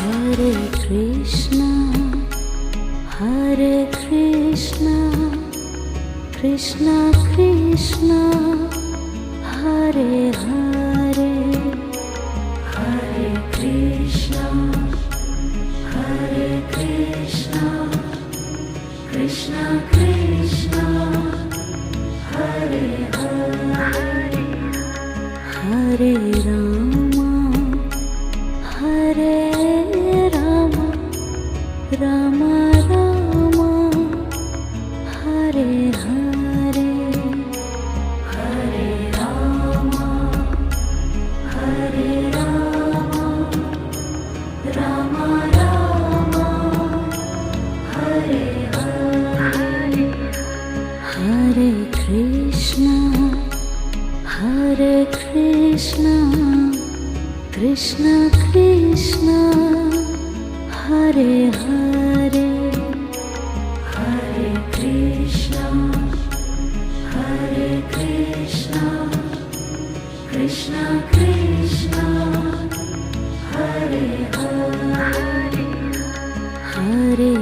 Hare Krishna, Hare Krishna, Krishna Krishna, Hare Hare, Hare Krishna, Hare Krishna, Krishna Krishna, Hare Hare, Hare Rama, Hare Rama, Rama Rama, Hare Hare, Hare Rama, Hare Rama, Rama Rama, Hare Hare, Hare Krishna, Hare Krishna, Krishna Krishna, Hare Hare, Hare Krishna, Hare Krishna, Krishna Krishna, Hare Hare, Hare